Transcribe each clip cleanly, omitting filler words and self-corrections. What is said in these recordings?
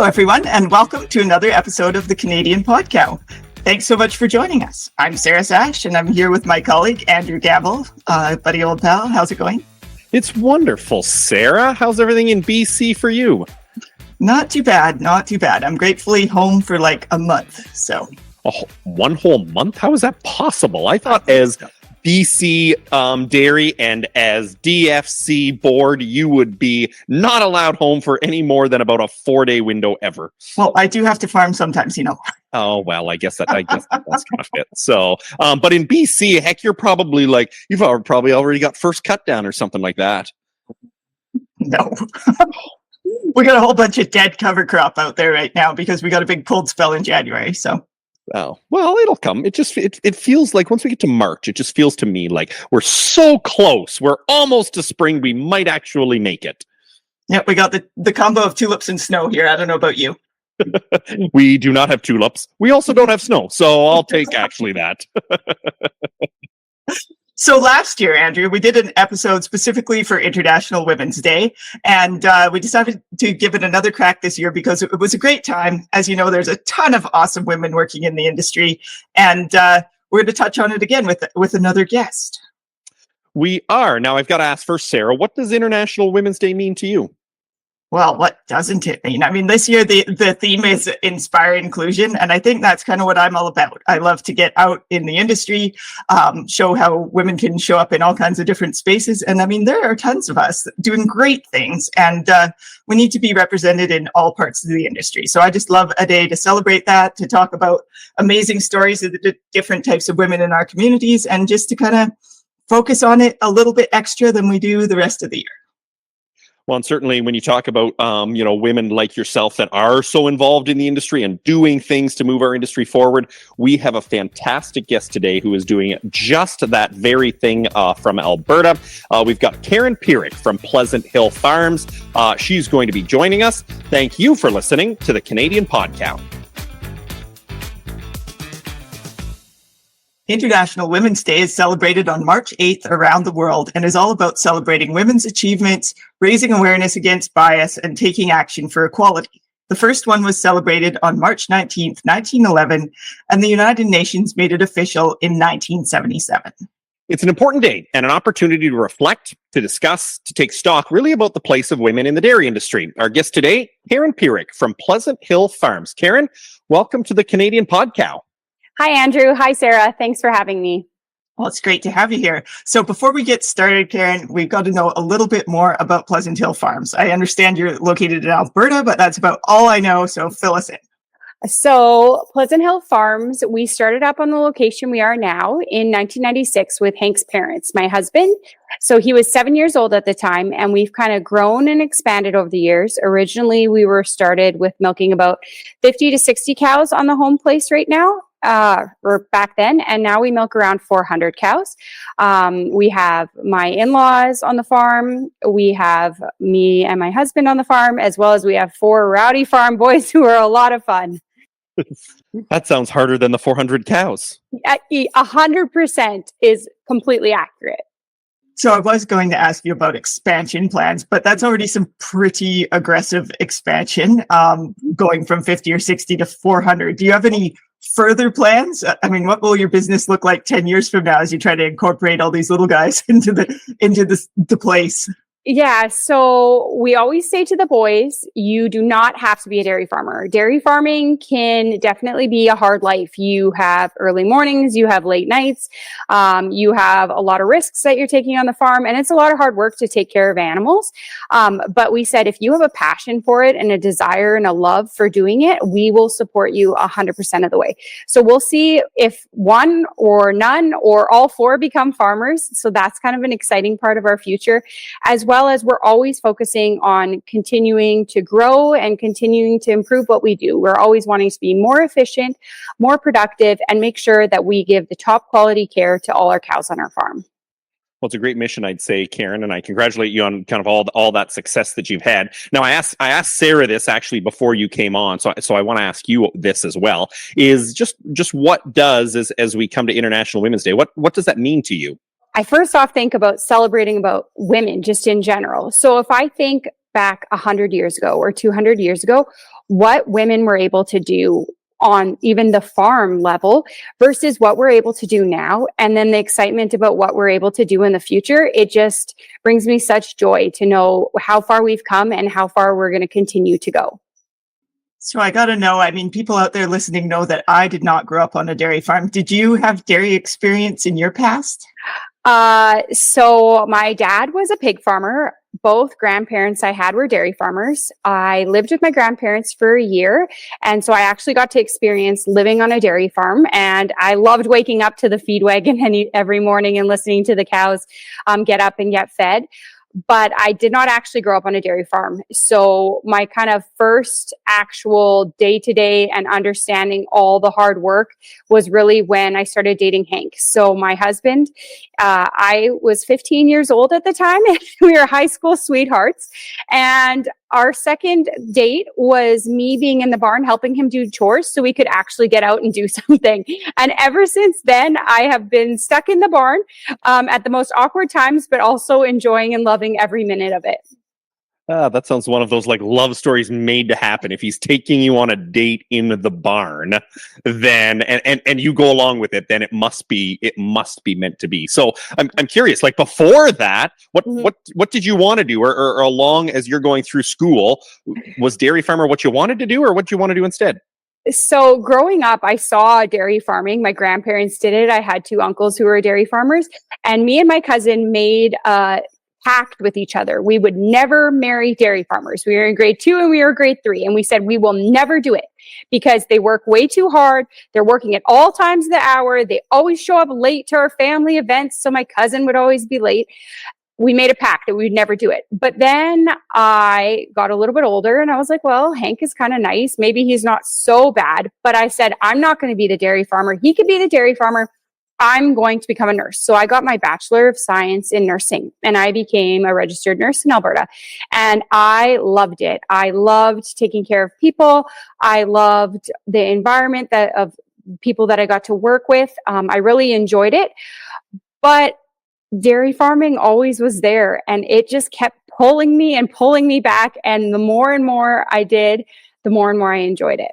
Hello, everyone, and welcome to another episode of the Canadian Podcow. Thanks so much for joining us. I'm Sarah Sash, and I'm here with my colleague, Andrew Gavel. Buddy, old pal, how's it going? It's wonderful, Sarah. How's everything in BC for you? Not too bad, not too bad. I'm gratefully home for like a month, so. One whole month? How is that possible? I thought as BC Dairy and as DFC board, you would be not allowed home for any more than about a 4-day window ever. Well, I do have to farm sometimes, you know. Oh, well, I guess that does kind of fit. So, but in BC, heck, you're probably like, you've probably already got first cut down or something like that. No. We got a whole bunch of dead cover crop out there right now because we got a big cold spell in January, so. Oh, well, it'll come. It feels like once we get to March, it just feels to me like we're so close. We're almost to spring. We might actually make it. Yeah, we got the combo of tulips and snow here. I don't know about you. We do not have tulips. We also don't have snow. So I'll take actually that. So last year, Andrew, we did an episode specifically for International Women's Day, and we decided to give it another crack this year because it was a great time. As you know, there's a ton of awesome women working in the industry, and we're going to touch on it again with another guest. We are. Now, I've got to ask first, Sarah, what does International Women's Day mean to you? Well, what doesn't it mean? I mean, this year the theme is inspire inclusion, and I think that's kind of what I'm all about. I love to get out in the industry, show how women can show up in all kinds of different spaces. And I mean, there are tons of us doing great things, and we need to be represented in all parts of the industry. So I just love a day to celebrate that, to talk about amazing stories of the different types of women in our communities, and just to kind of focus on it a little bit extra than we do the rest of the year. Well, and certainly when you talk about, women like yourself that are so involved in the industry and doing things to move our industry forward, we have a fantastic guest today who is doing just that very thing from Alberta. We've got Pierik from Pleasant Hill Farms. She's going to be joining us. Thank you for listening to the Canadian Podcow. International Women's Day is celebrated on March 8th around the world and is all about celebrating women's achievements, raising awareness against bias, and taking action for equality. The first one was celebrated on March 19th, 1911, and the United Nations made it official in 1977. It's an important day and an opportunity to reflect, to discuss, to take stock really about the place of women in the dairy industry. Our guest today, Pierik from Pleasant Hill Farms. Karen, welcome to the Canadian Podcow. Hi, Andrew. Hi, Sarah. Thanks for having me. Well, it's great to have you here. So before we get started, Karen, we've got to know a little bit more about Pleasant Hill Farms. I understand you're located in Alberta, but that's about all I know. So fill us in. So Pleasant Hill Farms, we started up on the location we are now in 1996 with Hank's parents, my husband. So he was 7 years old at the time, and we've kind of grown and expanded over the years. Originally, we were started with milking about 50 to 60 cows on the home place right now. Or back then, and now we milk around 400 cows. We have my in-laws on the farm. We have me and my husband on the farm, as well as we have 4 rowdy farm boys who are a lot of fun. That sounds harder than the 400 cows. 100% is completely accurate. So I was going to ask you about expansion plans, but that's already some pretty aggressive expansion, going from 50 or 60 to 400. Do you have any further plans? I mean, what will your business look like 10 years from now as you try to incorporate all these little guys into the place? Yeah, so we always say to the boys, you do not have to be a dairy farmer. Dairy farming can definitely be a hard life. You have early mornings, you have late nights, you have a lot of risks that you're taking on the farm, and it's a lot of hard work to take care of animals. But we said, if you have a passion for it and a desire and a love for doing it, we will support you 100% of the way. So we'll see if one or none or all 4 become farmers. So that's kind of an exciting part of our future, as well as we're always focusing on continuing to grow and continuing to improve what we do. We're always wanting to be more efficient, more productive, and make sure that we give the top quality care to all our cows on our farm. Well, it's a great mission, I'd say, Karen, and I congratulate you on kind of all that success that you've had. Now, I asked Sarah this actually before you came on, so I want to ask you this as well. Is just what does as we come to International Women's Day, what does that mean to you? I first off think about celebrating about women just in general. So if I think back 100 years ago or 200 years ago, what women were able to do on even the farm level versus what we're able to do now. And then the excitement about what we're able to do in the future, it just brings me such joy to know how far we've come and how far we're going to continue to go. So I got to know, I mean, people out there listening know that I did not grow up on a dairy farm. Did you have dairy experience in your past? So my dad was a pig farmer. Both grandparents I had were dairy farmers. I lived with my grandparents for a year. And so I actually got to experience living on a dairy farm. And I loved waking up to the feed wagon every morning and listening to the cows get up and get fed. But I did not actually grow up on a dairy farm. So my kind of first actual day-to-day and understanding all the hard work was really when I started dating Hank. So my husband, I was 15 years old at the time, and we were high school sweethearts. And our second date was me being in the barn helping him do chores so we could actually get out and do something. And ever since then, I have been stuck in the barn at the most awkward times, but also enjoying and loving every minute of it. That sounds one of those like love stories made to happen. If he's taking you on a date in the barn, then and you go along with it, then it must be meant to be. So I'm curious, like before that, what did you want to do, or along as you're going through school, was dairy farmer what you wanted to do, or what you want to do instead? So growing up, I saw dairy farming. My grandparents did it. I had two uncles who were dairy farmers, and me and my cousin made pact with each other. We would never marry dairy farmers. We were in grade 2 and we were grade 3. And we said, we will never do it because they work way too hard. They're working at all times of the hour. They always show up late to our family events. So my cousin would always be late. We made a pact that we would never do it. But then I got a little bit older and I was like, well, Hank is kind of nice. Maybe he's not so bad. But I said, I'm not going to be the dairy farmer. He could be the dairy farmer. I'm going to become a nurse. So I got my Bachelor of Science in nursing and I became a registered nurse in Alberta. And I loved it. I loved taking care of people. I loved the environment of people that I got to work with. I really enjoyed it. But dairy farming always was there and it just kept pulling me back. And the more and more I did, the more and more I enjoyed it.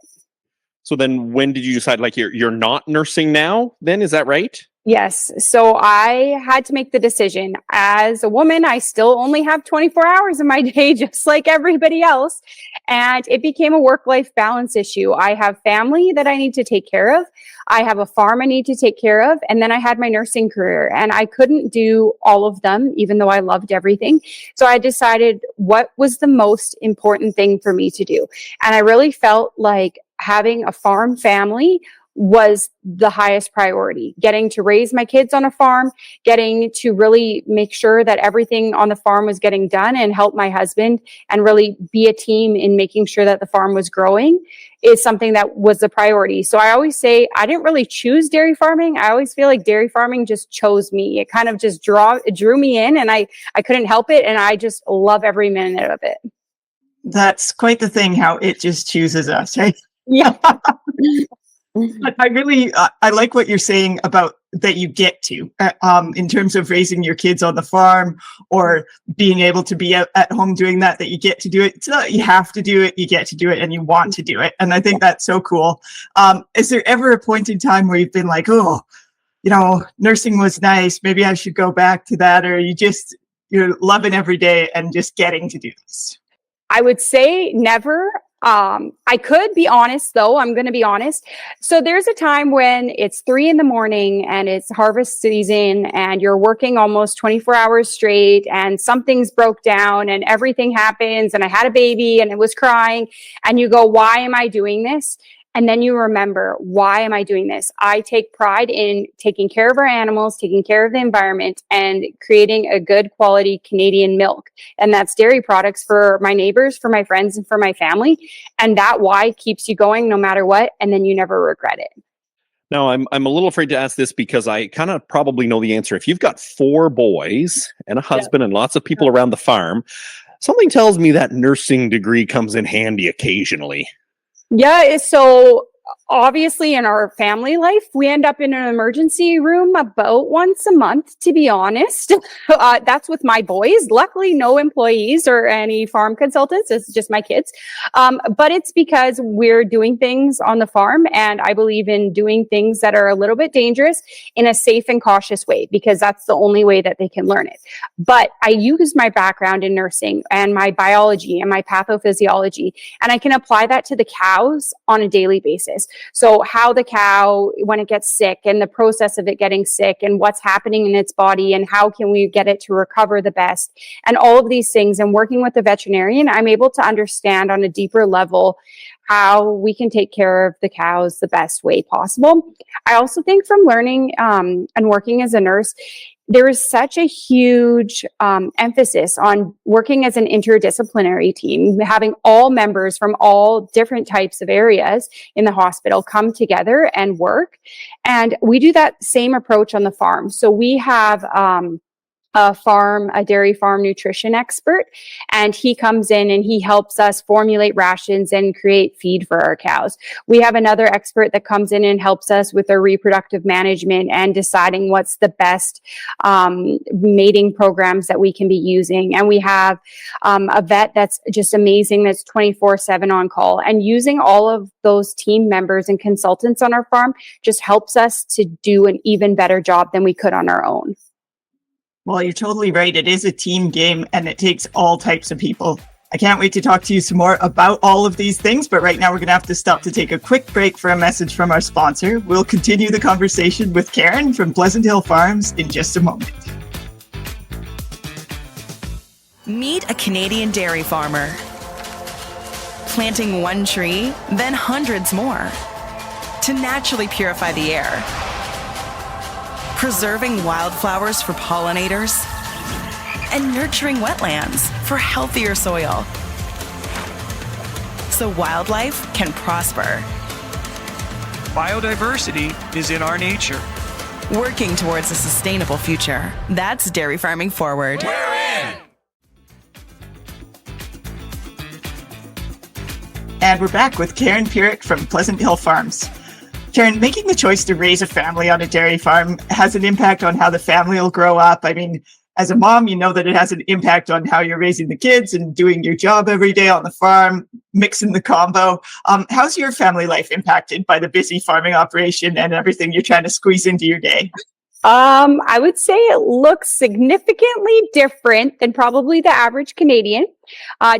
So then when did you decide, like, you're not nursing now then, is that right? Yes. So I had to make the decision. As a woman, I still only have 24 hours in my day, just like everybody else. And it became a work-life balance issue. I have family that I need to take care of. I have a farm I need to take care of. And then I had my nursing career and I couldn't do all of them, even though I loved everything. So I decided what was the most important thing for me to do. And I really felt like having a farm family was the highest priority. Getting to raise my kids on a farm, getting to really make sure that everything on the farm was getting done and help my husband and really be a team in making sure that the farm was growing is something that was the priority. So I always say I didn't really choose dairy farming. I always feel like dairy farming just chose me. It kind of just drew me in and I couldn't help it. And I just love every minute of it. That's quite the thing, how it just chooses us, right? Yeah. But I like what you're saying about that you get to, in terms of raising your kids on the farm or being able to be at home doing that you get to do it. It's not that you have to do it, you get to do it and you want to do it. And I think that's so cool. Is there ever a point in time where you've been like, oh, nursing was nice, maybe I should go back to that, or you're loving every day and just getting to do this? I would say never. I could be honest though. I'm going to be honest. So there's a time when it's 3 a.m. and it's harvest season and you're working almost 24 hours straight and something's broke down and everything happens and I had a baby and it was crying and you go, why am I doing this? And then you remember, why am I doing this? I take pride in taking care of our animals, taking care of the environment, and creating a good quality Canadian milk. And that's dairy products for my neighbors, for my friends, and for my family. And that why keeps you going no matter what. And then you never regret it. Now, I'm a little afraid to ask this because I kind of probably know the answer. If you've got 4 boys and a husband and lots of people around the farm, something tells me that nursing degree comes in handy occasionally. Yeah, so Obviously, in our family life, we end up in an emergency room about once a month, to be honest. That's with my boys. Luckily, no employees or any farm consultants. It's just my kids. But it's because we're doing things on the farm, and I believe in doing things that are a little bit dangerous in a safe and cautious way, because that's the only way that they can learn it. But I use my background in nursing and my biology and my pathophysiology, and I can apply that to the cows on a daily basis. So how the cow, when it gets sick, and the process of it getting sick, and what's happening in its body, and how can we get it to recover the best, and all of these things. And working with the veterinarian, I'm able to understand on a deeper level how we can take care of the cows the best way possible. I also think from learning and working as a nurse, there is such a huge emphasis on working as an interdisciplinary team, having all members from all different types of areas in the hospital come together and work. And we do that same approach on the farm. So we have a dairy farm nutrition expert, and he comes in and he helps us formulate rations and create feed for our cows. We have another expert that comes in and helps us with our reproductive management and deciding what's the best mating programs that we can be using. And we have a vet that's just amazing, that's 24/7 on call. And using all of those team members and consultants on our farm just helps us to do an even better job than we could on our own. Well, you're totally right. It is a team game, and it takes all types of people. I can't wait to talk to you some more about all of these things, but right now we're going to have to stop to take a quick break for a message from our sponsor. We'll continue the conversation with Karen from Pleasant Hill Farms in just a moment. Meet a Canadian dairy farmer. Planting one tree, then hundreds more, to naturally purify the air. Preserving wildflowers for pollinators, and nurturing wetlands for healthier soil, so wildlife can prosper. Biodiversity is in our nature. Working towards a sustainable future. That's dairy farming forward. We're in! And we're back with Karen Pierik from Pleasant Hill Farms. Karen, making the choice to raise a family on a dairy farm has an impact on how the family will grow up. I mean, as a mom, you know that it has an impact on how you're raising the kids and doing your job every day on the farm, mixing the combo. How's your family life impacted by the busy farming operation and everything you're trying to squeeze into your day? I would say it looks significantly different than probably the average Canadian.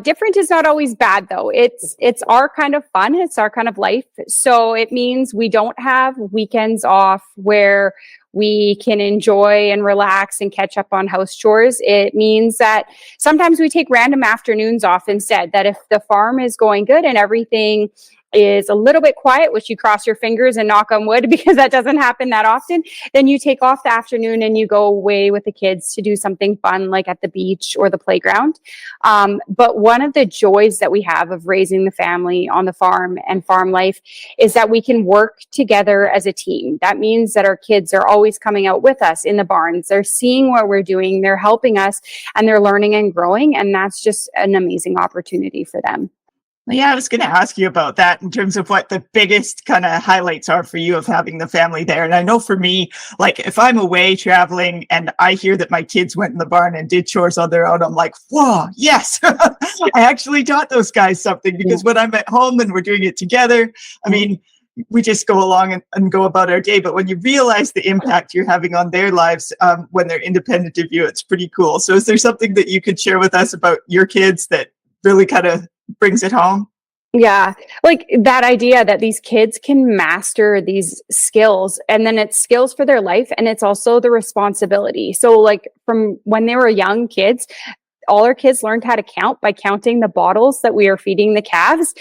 Different is not always bad, though. It's our kind of fun. It's our kind of life. So it means we don't have weekends off where we can enjoy and relax and catch up on house chores. It means that sometimes we take random afternoons off instead, that if the farm is going good and everything is a little bit quiet, which you cross your fingers and knock on wood because that doesn't happen that often, then you take off the afternoon and you go away with the kids to do something fun like at the beach or the playground. But one of the joys that we have of raising the family on the farm and farm life is that we can work together as a team. That means that our kids are always coming out with us in the barns. They're seeing what we're doing, they're helping us, and they're learning and growing. And that's just an amazing opportunity for them. Yeah, I was going to ask you about that in terms of what the biggest kind of highlights are for you of having the family there. And I know for me, like if I'm away traveling and I hear that my kids went in the barn and did chores on their own, I'm like, whoa, yes, I actually taught those guys something, because when I'm at home and we're doing it together, I mean, we just go along and go about our day. But when you realize the impact you're having on their lives when they're independent of you, it's pretty cool. So is there something that you could share with us about your kids that really kind of brings it home? Yeah, like that idea that these kids can master these skills, and then it's skills for their life, and it's also the responsibility. So like from when they were young kids, all our kids learned how to count by counting the bottles that we are feeding the calves.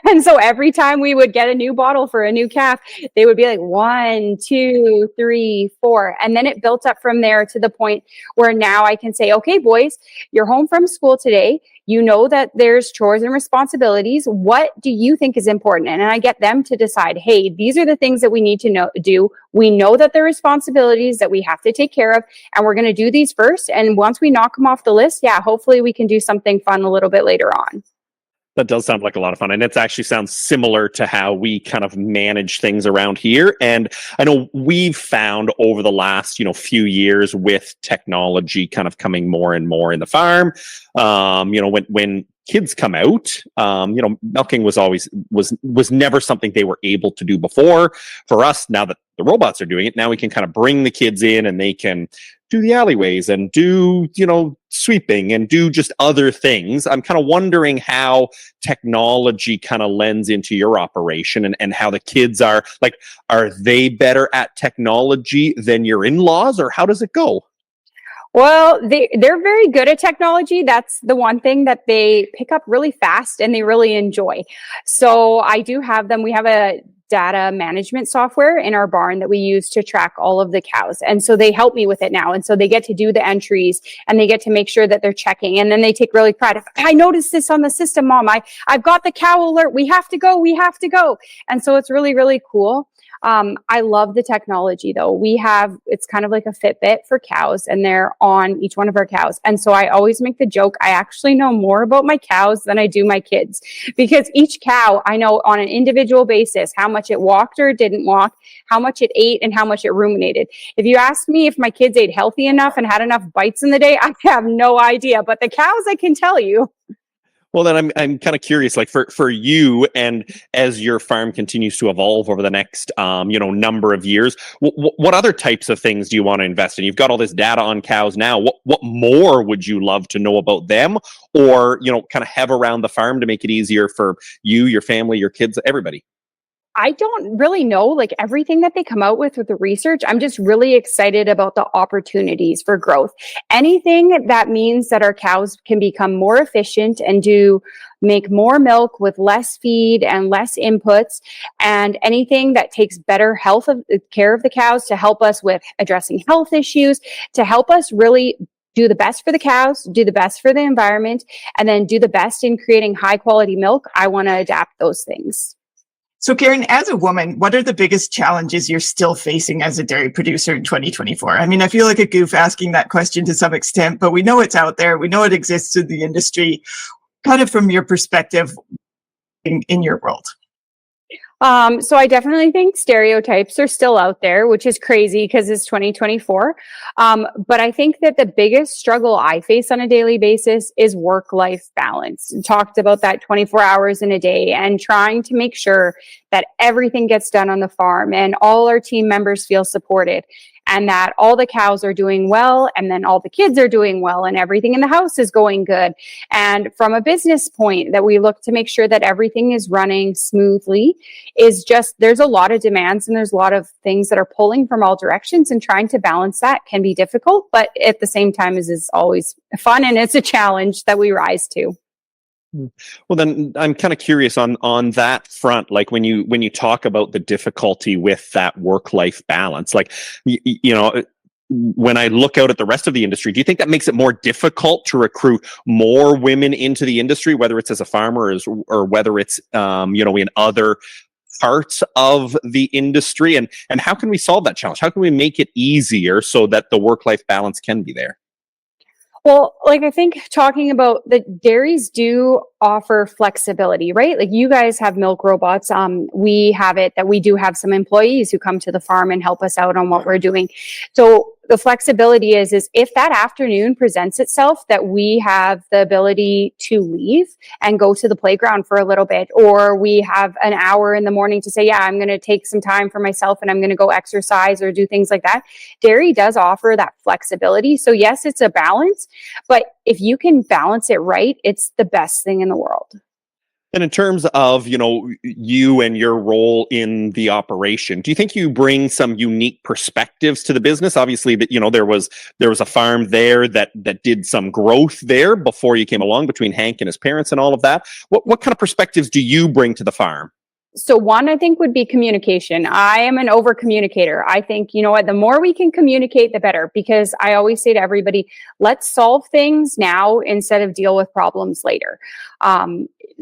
And so every time we would get a new bottle for a new calf, they would be like 1, 2, 3, 4. And then it built up from there to the point where now I can say, okay, boys, you're home from school today. You know that there's chores and responsibilities. What do you think is important? And I get them to decide, hey, these are the things that we need to do. We know that there are responsibilities that we have to take care of, and we're going to do these first. And once we knock them off the list, yeah, hopefully we can do something fun a little bit later on. That does sound like a lot of fun. And it actually sounds similar to how we kind of manage things around here. And I know we've found over the last, few years with technology kind of coming more and more in the farm, when kids come out, milking was never something they were able to do before. For us, now that the robots are doing it, now we can kind of bring the kids in and they can do the alleyways and do, sweeping and do just other things. I'm kind of wondering how technology kind of lends into your operation and how the kids are they better at technology than your in-laws, or how does it go? Well, they're very good at technology. That's the one thing that they pick up really fast and they really enjoy. So I do have them. We have a data management software in our barn that we use to track all of the cows. And so they help me with it now. And so they get to do the entries and they get to make sure that they're checking. And then they take really pride of, I noticed this on the system, Mom. I've got the cow alert. We have to go. And so it's really, really cool. I love the technology though. It's kind of like a Fitbit for cows and they're on each one of our cows. And so I always make the joke, I actually know more about my cows than I do my kids, because each cow I know on an individual basis, how much it walked or didn't walk, how much it ate and how much it ruminated. If you ask me if my kids ate healthy enough and had enough bites in the day, I have no idea, but the cows, I can tell you. Well, then I'm kind of curious, like for you, and as your farm continues to evolve over the next number of years, what other types of things do you want to invest in? You've got all this data on cows now. What more would you love to know about them, or kind of have around the farm to make it easier for you, your family, your kids, everybody? I don't really know, like everything that they come out with the research. I'm just really excited about the opportunities for growth. Anything that means that our cows can become more efficient and make more milk with less feed and less inputs, and anything that takes better care of the cows to help us with addressing health issues, to help us really do the best for the cows, do the best for the environment, and then do the best in creating high quality milk. I want to adapt those things. So Karen, as a woman, what are the biggest challenges you're still facing as a dairy producer in 2024? I mean, I feel like a goof asking that question to some extent, but we know it's out there. We know it exists in the industry. Kind of from your perspective in your world. So I definitely think stereotypes are still out there, which is crazy because it's 2024. But I think that the biggest struggle I face on a daily basis is work-life balance. We talked about that 24 hours in a day and trying to make sure that everything gets done on the farm and all our team members feel supported, and that all the cows are doing well, and then all the kids are doing well, and everything in the house is going good. And from a business point, that we look to make sure that everything is running smoothly, is just, there's a lot of demands and there's a lot of things that are pulling from all directions, and trying to balance that can be difficult, but at the same time is always fun, and it's a challenge that we rise to. Well, then I'm kind of curious on that front. Like when you talk about the difficulty with that work-life balance, like, when I look out at the rest of the industry, do you think that makes it more difficult to recruit more women into the industry, whether it's as a farmer or whether it's, in other parts of the industry? And how can we solve that challenge? How can we make it easier so that the work-life balance can be there? Well, like I think talking about the dairies do offer flexibility, right? Like you guys have milk robots. We have it that we do have some employees who come to the farm and help us out on what we're doing. So the flexibility is if that afternoon presents itself, that we have the ability to leave and go to the playground for a little bit, or we have an hour in the morning to say, yeah, I'm going to take some time for myself and I'm going to go exercise or do things like that. Dairy does offer that flexibility. So yes, it's a balance, but if you can balance it right, it's the best thing in the world. And in terms of, you and your role in the operation, do you think you bring some unique perspectives to the business? Obviously, that there was a farm there that did some growth there before you came along, between Hank and his parents and all of that. What kind of perspectives do you bring to the farm? So one, I think, would be communication. I am an over communicator. I think, the more we can communicate, the better, because I always say to everybody, let's solve things now instead of deal with problems later.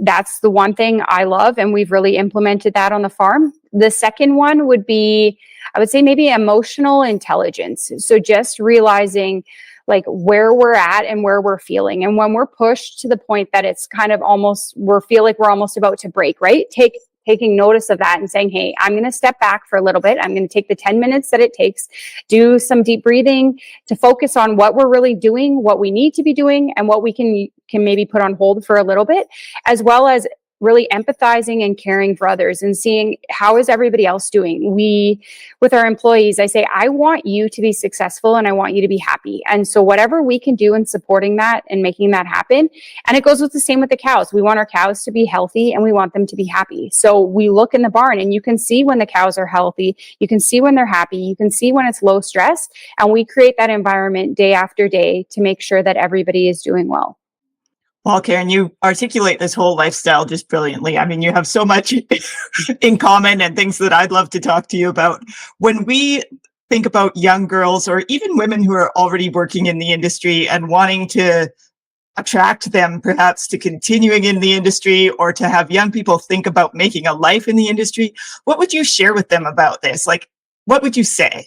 That's the one thing I love, and we've really implemented that on the farm. The second one would be, I would say, maybe emotional intelligence. So just realizing, like where we're at and where we're feeling. And when we're pushed to the point that it's kind of almost, feel like we're almost about to break, right? Taking notice of that and saying, hey, I'm going to step back for a little bit. I'm going to take the 10 minutes that it takes, do some deep breathing to focus on what we're really doing, what we need to be doing, and what we can maybe put on hold for a little bit, as well as really empathizing and caring for others and seeing how is everybody else doing. With our employees, I say, I want you to be successful and I want you to be happy. And so whatever we can do in supporting that and making that happen, and it goes with the same with the cows. We want our cows to be healthy and we want them to be happy. So we look in the barn and you can see when the cows are healthy, you can see when they're happy, you can see when it's low stress, and we create that environment day after day to make sure that everybody is doing well. Well, Karen, you articulate this whole lifestyle just brilliantly. I mean, you have so much in common and things that I'd love to talk to you about. When we think about young girls or even women who are already working in the industry and wanting to attract them perhaps to continuing in the industry or to have young people think about making a life in the industry, what would you share with them about this? Like, what would you say?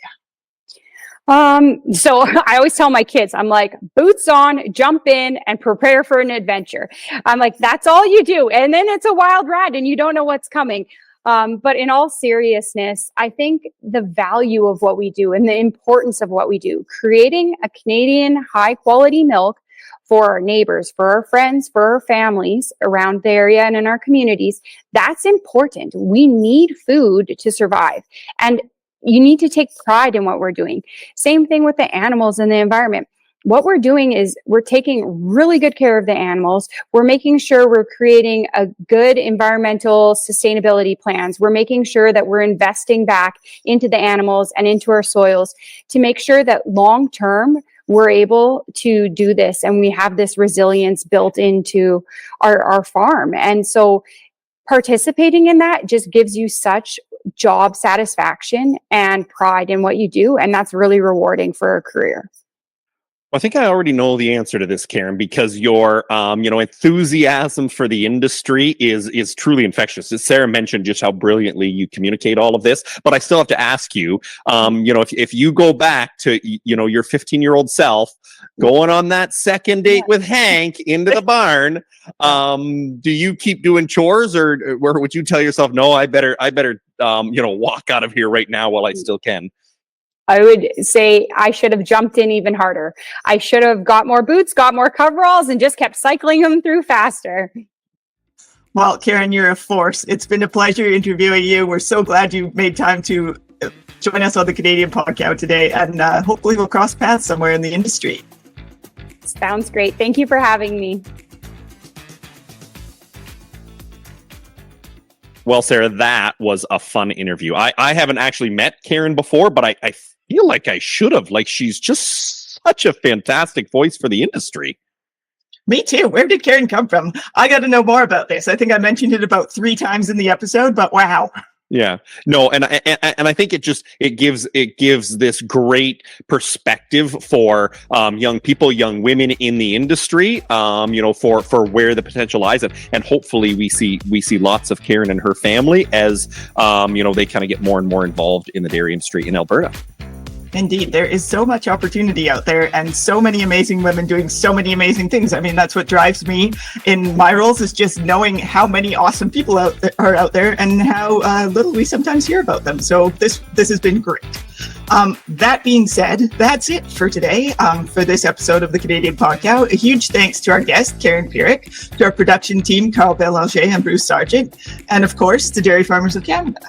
So I always tell my kids, I'm like, boots on, jump in and prepare for an adventure. I'm like, that's all you do. And then it's a wild ride and you don't know what's coming. But in all seriousness, I think the value of what we do and the importance of what we do, creating a Canadian high quality milk for our neighbors, for our friends, for our families around the area and in our communities, that's important. We need food to survive. And you need to take pride in what we're doing. Same thing with the animals and the environment. What we're doing is we're taking really good care of the animals. We're making sure we're creating a good environmental sustainability plans. We're making sure that we're investing back into the animals and into our soils to make sure that long term we're able to do this and we have this resilience built into our farm. And so participating in that just gives you such job satisfaction and pride in what you do. And that's really rewarding for a career. I think I already know the answer to this, Karen, because your enthusiasm for the industry is truly infectious. As Sarah mentioned just how brilliantly you communicate all of this, but I still have to ask you, if you go back to, your 15-year-old self going on that second date with Hank into the barn, do you keep doing chores or would you tell yourself, no, I better walk out of here right now while I still can? I would say I should have jumped in even harder. I should have got more boots, got more coveralls, and just kept cycling them through faster. Well, Karen, you're a force. It's been a pleasure interviewing you. We're so glad you made time to join us on the Canadian Podcow today, and hopefully we'll cross paths somewhere in the industry. Sounds great. Thank you for having me. Well, Sarah, that was a fun interview. I haven't actually met Karen before, but I feel like I should have. Like, she's just such a fantastic voice for the industry. Me too. Where did Karen come from? I got to know more about this. I think I mentioned it about 3 times in the episode, but wow. Yeah, no, and I think it gives this great perspective for young people, young women in the industry, for where the potential lies, and hopefully we see lots of Karen and her family as they kind of get more and more involved in the dairy industry in Alberta. Indeed, there is so much opportunity out there and so many amazing women doing so many amazing things. I mean, that's what drives me in my roles, is just knowing how many awesome people are out there and how little we sometimes hear about them. So this has been great. That being said, that's it for today for this episode of the Canadian Podcow. A huge thanks to our guest, Karen Pierik, to our production team, Carl Bélanger and Bruce Sargent, and of course, to Dairy Farmers of Canada.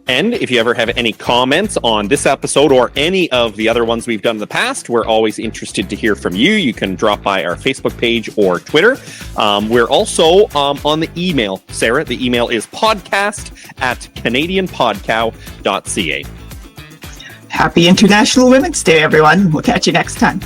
And if you ever have any comments on this episode or any of the other ones we've done in the past, we're always interested to hear from you. You can drop by our Facebook page or Twitter. We're also on the email. Sarah, the email is podcast@canadianpodcow.ca. Happy International Women's Day, everyone. We'll catch you next time.